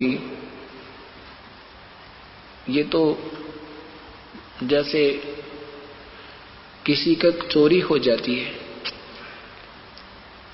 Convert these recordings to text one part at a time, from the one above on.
ये तो जैसे किसी का चोरी हो जाती है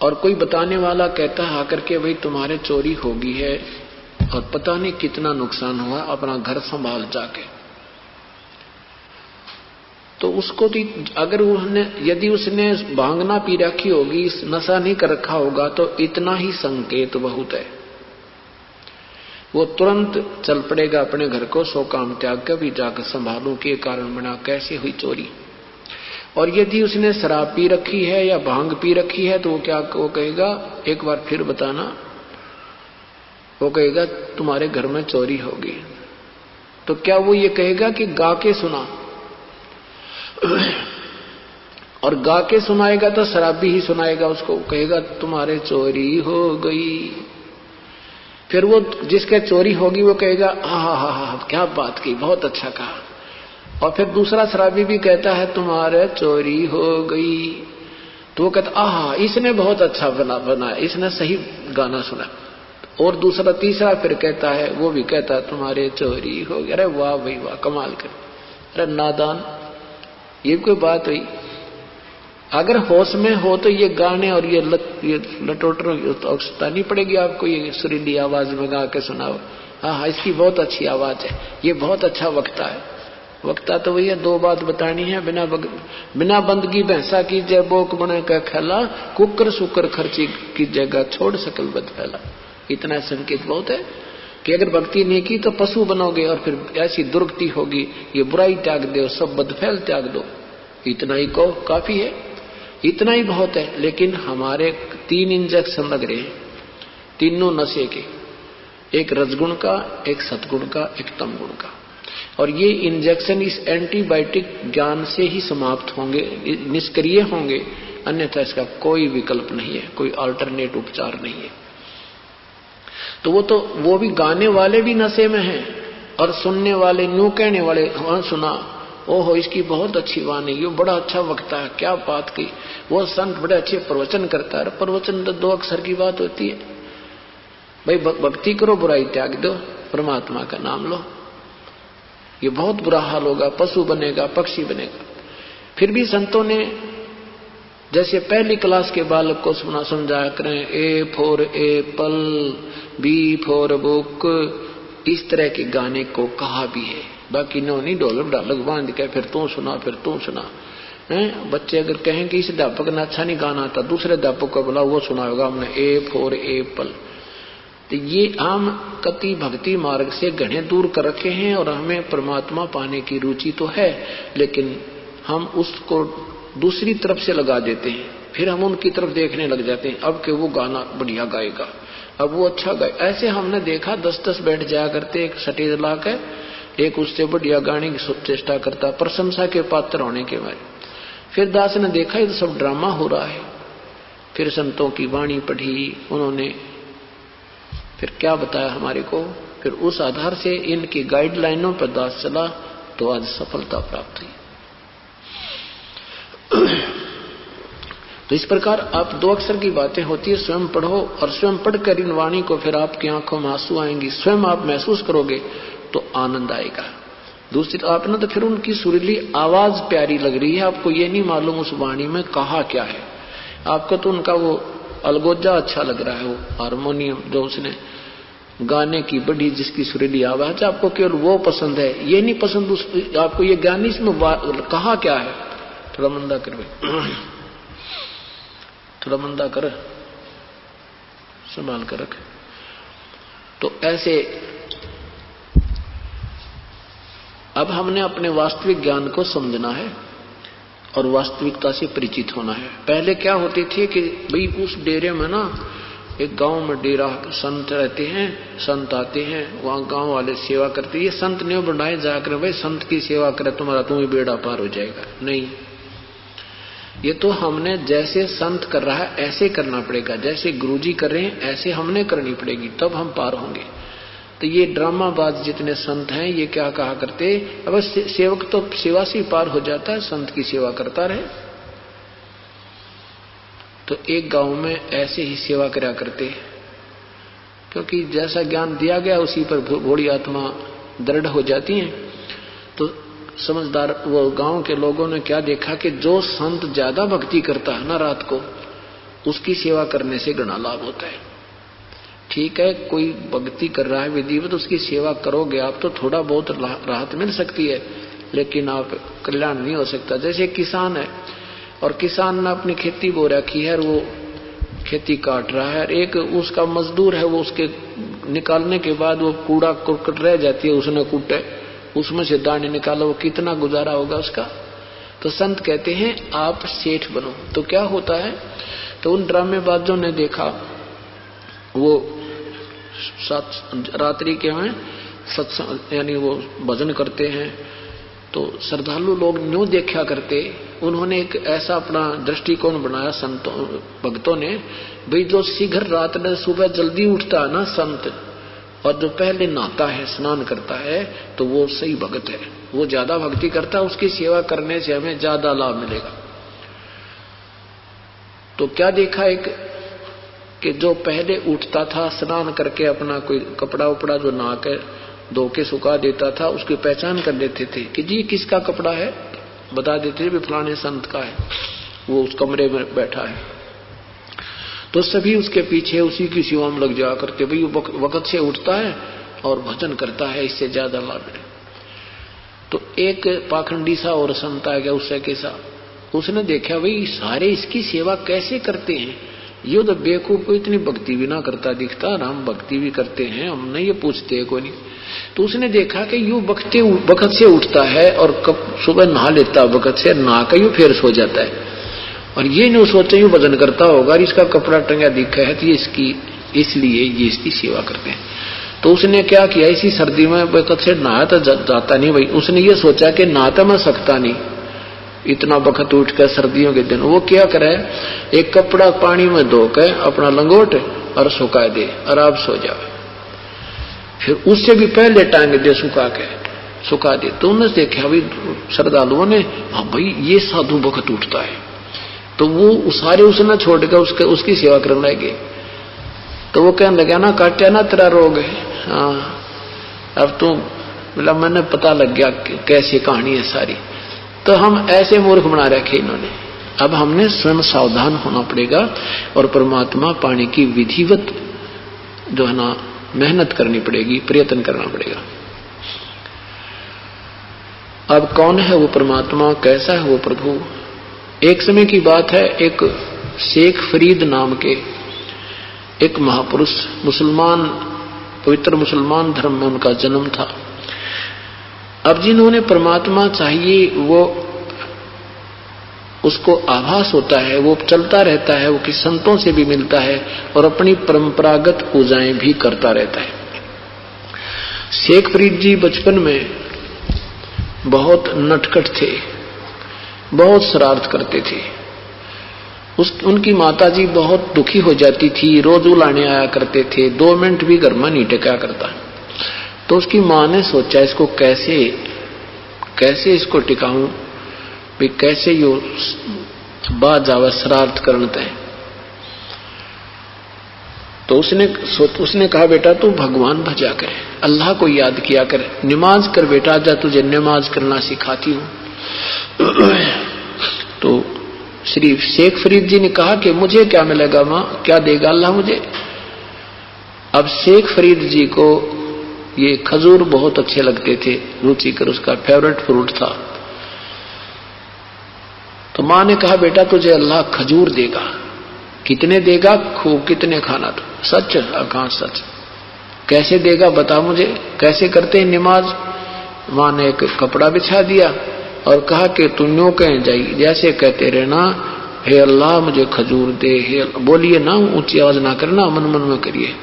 और कोई बताने वाला कहता है आकर के भाई तुम्हारे चोरी होगी है और पता नहीं कितना नुकसान हुआ, अपना घर संभाल जाके। तो उसको अगर यदि उसने भांग ना पी रखी होगी, नशा नहीं कर रखा होगा, तो इतना ही संकेत बहुत है। वो तुरंत चल पड़ेगा अपने घर को, सो काम त्याग कर भी जाकर संभालूं के कारण बना कैसे हुई चोरी। और यदि उसने शराब पी रखी है या भांग पी रखी है तो वो कहेगा एक बार फिर बताना, वो कहेगा तुम्हारे घर में चोरी होगी। तो क्या वो ये कहेगा कि गा के सुना? और गा के सुनाएगा तो शराबी ही सुनाएगा उसको, कहेगा तुम्हारे चोरी हो गई। फिर वो जिसके चोरी होगी वो कहेगा हा क्या बात की, बहुत अच्छा कहा। और फिर दूसरा शराबी भी कहता है तुम्हारे चोरी हो गई, तो वो कहता आहा इसने बहुत अच्छा बनाया, इसने सही गाना सुना। और दूसरा तीसरा फिर कहता है, वो भी कहता है तुम्हारे चोरी हो गई। अरे वाह भाई वाह, कमाल कर। अरे नादान, ये कोई बात हुई? अगर होश में हो तो ये गाने और ये लटोटर आवश्यकता नहीं पड़ेगी आपको, ये सुरीली आवाज में गा के सुनाओ। हाँ इसकी बहुत अच्छी आवाज है, ये बहुत अच्छा वक्ता है। वक्ता तो वही है, दो बात बतानी है, बिना बंदगी भैंसा की जय बोक बने का खेला, कुकर सुकर खर्ची की जगह छोड़ सकल बद फैला। इतना संकेत बहुत है कि अगर भक्ति नहीं की तो पशु बनोगे और फिर ऐसी दुर्गति होगी, ये बुराई त्याग दो, सब बदफैल त्याग दो। इतना ही को काफी है, इतना ही बहुत है। लेकिन हमारे 3 इंजेक्शन लग रहे हैं, तीनों नशे के, एक रजगुण का, एक सतगुण का, एक तमगुण का। और ये इंजेक्शन इस एंटीबायोटिक ज्ञान से ही समाप्त होंगे, निष्क्रिय होंगे, अन्यथा इसका कोई विकल्प नहीं है, कोई अल्टरनेट उपचार नहीं है। तो वो भी गाने वाले भी नशे में हैं और सुनने वाले, न्यू कहने वाले, हाँ सुना, ओहो इसकी बहुत अच्छी वाणी, ये बड़ा अच्छा वक्ता है, क्या बात की, वो संत बड़े अच्छे प्रवचन करता है। प्रवचन तो 2 अक्षर की बात होती है भाई, भक्ति करो, बुराई त्याग दो, परमात्मा का नाम लो। ये बहुत बुरा हाल होगा, पशु बनेगा, पक्षी बनेगा। फिर भी संतों ने जैसे पहली क्लास के बालक को समझाया करें, A for apple, B for book, इस तरह के गाने को कहा भी है। बाकी नो नहीं ढोलक ढालक बांध के फिर तू सुना फिर तू सुना। बच्चे अगर कहें कि इस अध्यापक ने अच्छा नहीं गाना था, दूसरे अध्यापक को बोला वो सुना होगा हमने, ए फॉर एप्पल। तो ये हम कति भक्ति मार्ग से घने दूर कर रखे हैं और हमें परमात्मा पाने की रुचि तो है, लेकिन हम उसको दूसरी तरफ से लगा देते हैं। फिर हम उनकी तरफ देखने लग जाते हैं, अब के वो गाना बढ़िया गाएगा, अब वो अच्छा गाए। ऐसे हमने देखा 10-10 बैठ जाया करते एक स्टेज ला के, एक उससे बढ़िया गाने की चेष्टा करता, प्रशंसा के पात्र होने के बाद। फिर दास ने देखा ये तो सब ड्रामा हो रहा है। फिर संतों की वाणी पढ़ी उन्होंने, फिर क्या बताया हमारे को, फिर उस आधार से इनकी गाइडलाइनों पर दास चला तो आज सफलता प्राप्त हुई। तो इस प्रकार आप 2 अक्षर की बातें होती है, स्वयं पढ़ो और स्वयं पढ़कर इन वाणी को फिर आपकी आंखों में आंसू आएंगी, स्वयं आप महसूस करोगे तो आनंद आएगा। दूसरी आपने तो फिर उनकी सुरीली आवाज प्यारी लग रही है, आपको ये नहीं मालूम उस वाणी में कहा क्या है। आपको तो उनका वो अलगोजा अच्छा लग रहा है, वो हारमोनियम जो उसने गाने की बड़ी जिसकी सुरीली आवाज, आपको केवल वो पसंद है, ये नहीं पसंद आपको ये ज्ञान इसमें कहा क्या है। थोड़ा मंदा कर भाई, थोड़ा मंदा कर, संभाल कर रख। तो ऐसे अब हमने अपने वास्तविक ज्ञान को समझना है और वास्तविकता से परिचित होना है। पहले क्या होते थे कि भाई उस डेरे में ना, एक गांव में डेरा, संत रहते हैं, संत आते हैं, वहां गांव वाले सेवा करते हैं। ये संत ने बनाए जाकर भाई संत की सेवा करे तुम्हारा तुम्हें बेड़ा पार हो जाएगा, नहीं। ये तो हमने जैसे संत कर रहा है ऐसे करना पड़ेगा, जैसे गुरुजी कर रहे हैं ऐसे हमने करनी पड़ेगी, तब हम पार होंगे। तो ये ड्रामाबाज जितने संत हैं ये क्या कहा करते, अब सेवक तो सेवा से पार हो जाता है, संत की सेवा करता रहे। तो एक गांव में ऐसे ही सेवा करा करते क्योंकि जैसा ज्ञान दिया गया उसी पर भोली आत्मा दृढ़ हो जाती है। तो समझदार वो गांव के लोगों ने क्या देखा कि जो संत ज्यादा भक्ति करता है ना रात को, उसकी सेवा करने से घना लाभ होता है। ठीक है, कोई भक्ति कर रहा है विधिवत, उसकी सेवा करोगे आप तो थोड़ा बहुत राहत मिल सकती है, लेकिन आप कल्याण नहीं हो सकता। जैसे किसान है और किसान ने अपनी खेती बो रखी है और वो खेती काट रहा है, एक उसका मजदूर है, वो उसके निकालने के बाद वो कूड़ा कुरकट रह जाती है, उसने कूटे, उसमें से दाने निकालो, वो कितना गुजारा होगा उसका। तो संत कहते हैं आप सेठ बनो। तो क्या होता है, तो उन ड्रामेबाजों ने देखा, वो रात्रि के में सत्संग यानी वो भजन करते हैं, तो श्रद्धालु लोग न्यू देखा करते। उन्होंने एक ऐसा अपना दृष्टिकोण बनाया संतों भक्तों ने, भाई जो शीघ्र रात में सुबह जल्दी उठता है ना संत, और जो पहले नहाता है स्नान करता है, तो वो सही भक्त है, वो ज्यादा भक्ति करता है, उसकी सेवा करने से हमें ज्यादा लाभ मिलेगा। तो क्या देखा एक कि जो पहले उठता था स्नान करके अपना कोई कपड़ा उपड़ा जो नहा के धो के सुखा देता था, उसकी पहचान कर लेते थे कि जी किसका कपड़ा है, बता देते थे फलाने संत का है, वो उस कमरे में बैठा है। तो सभी उसके पीछे उसी की सेवा में लग जाया करते, भाई वो वक्त से उठता है और भजन करता है, इससे ज्यादा लाभ मिले। तो एक पाखंडी सा और संत आ गया उससे के साथ, उसने देखा भाई सारे इसकी सेवा कैसे करते हैं, ये तो बेवकूफ को इतनी भक्ति भी ना करता दिखता, हम भक्ति भी करते हैं, हमने ये पूछते हैं कोई नहीं। तो उसने देखा कि यूं वक्त से उठता है और कब सुबह नहा लेता, वक्त से नहा के यूं फिर सो जाता है, और ये नहीं सोचे यूं भजन करता होगा, इसका कपड़ा टंगा दिखा है तो ये इसकी, इसलिए ये इसकी सेवा करते हैं। तो उसने क्या किया, इसी सर्दी में वक्त से नहा तो जाता नहीं भाई, उसने ये सोचा कि नहाता मैं सकता नहीं इतना वक्त उठ कर सर्दियों के दिन, वो क्या करे, एक कपड़ा पानी में धोकर अपना लंगोट और सुखा दे और आप सो जाओ, फिर उससे भी पहले टांग दे सुखा दे। तो उन्होंने देखा भाई श्रद्धालुओं ने, हाँ भाई ये साधु वक्त उठता है, तो वो सारे उसने छोड़ कर उसकी सेवा करने लगे। तो वो कहने लगा ना काटा ना तेरा रोग है, हाँ अब तो मतलब मैंने पता लग गया कैसी कहानी है सारी। तो हम ऐसे मूर्ख बना रखे इन्होंने, अब हमने स्वयं सावधान होना पड़ेगा और परमात्मा पाने की विधिवत जो है ना मेहनत करनी पड़ेगी, प्रयत्न करना पड़ेगा। अब कौन है वो परमात्मा, कैसा है वो प्रभु। एक समय की बात है, एक शेख फरीद नाम के एक महापुरुष, मुसलमान, पवित्र मुसलमान धर्म में उनका जन्म था। अब जिन्होंने परमात्मा चाहिए वो उसको आभास होता है, वो चलता रहता है, वो कि संतों से भी मिलता है और अपनी परंपरागत पूजाएं भी करता रहता है। शेख फरीद जी बचपन में बहुत नटखट थे, बहुत शरारत करते थे। उनकी माताजी बहुत दुखी हो जाती थी, रोज उलाने आया करते थे, 2 मिनट भी घर में नहीं टिका करता। तो उसकी मां ने सोचा इसको कैसे इसको टिकाऊं, भी कैसे यो बाज आवा शरारत करता है। तो उसने कहा बेटा तू भगवान भजा कर, अल्लाह को याद किया कर, नमाज कर बेटा, जा तुझे नमाज करना सिखाती हूं। तो श्री शेख फरीद जी ने कहा कि मुझे क्या मिलेगा मां, क्या देगा अल्लाह मुझे। अब शेख फरीद जी को ये खजूर बहुत अच्छे लगते थे, रुचिकर उसका फेवरेट फ्रूट था। तो मां ने कहा बेटा तुझे अल्लाह खजूर देगा। कितने देगा, खूब कितने खाना। तो सच, कहां सच, कैसे देगा बता मुझे, कैसे करते हैं नमाज। मां ने एक कपड़ा बिछा दिया और कहा कि तुम यूं कह जाई, जैसे कहते रहना हे अल्लाह मुझे खजूर दे, हे बोलिए ना, ऊंची आवाज ना करना, मन मन में करिए,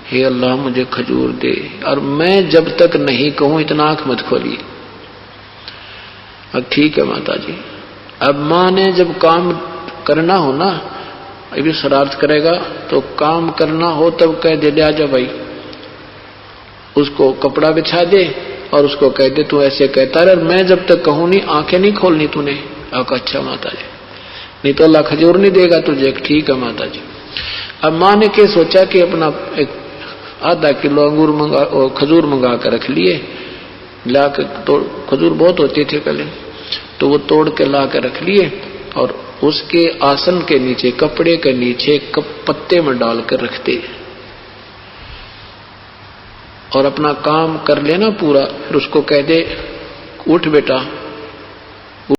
हे अल्लाह मुझे खजूर दे, और मैं जब तक नहीं कहूं इतना आंख मत खोलिए। अब ठीक है माता जी। अब मां ने जब काम करना हो ना, अभी शरारत करेगा तो काम करना हो तब कह दे ले आजा भाई, उसको कपड़ा बिछा दे और उसको कह दे तू ऐसे कहता रहे, मैं जब तक कहूं नहीं आंखें नहीं खोलनी तूने। अच्छा माता जी, नहीं तो अल्लाह खजूर नहीं देगा तुझे। ठीक है माता जी। अब मां ने क्या सोचा कि अपना एक आधा किलो अंगूर खजूर मंगा कर रख लिए, ला के तोड़, खजूर बहुत होते थे पहले, तो वो तोड़ के ला के रख लिए और उसके आसन के नीचे, कपड़े के नीचे पत्ते में डाल कर रखते और अपना काम कर लेना पूरा। फिर उसको कह दे उठ बेटा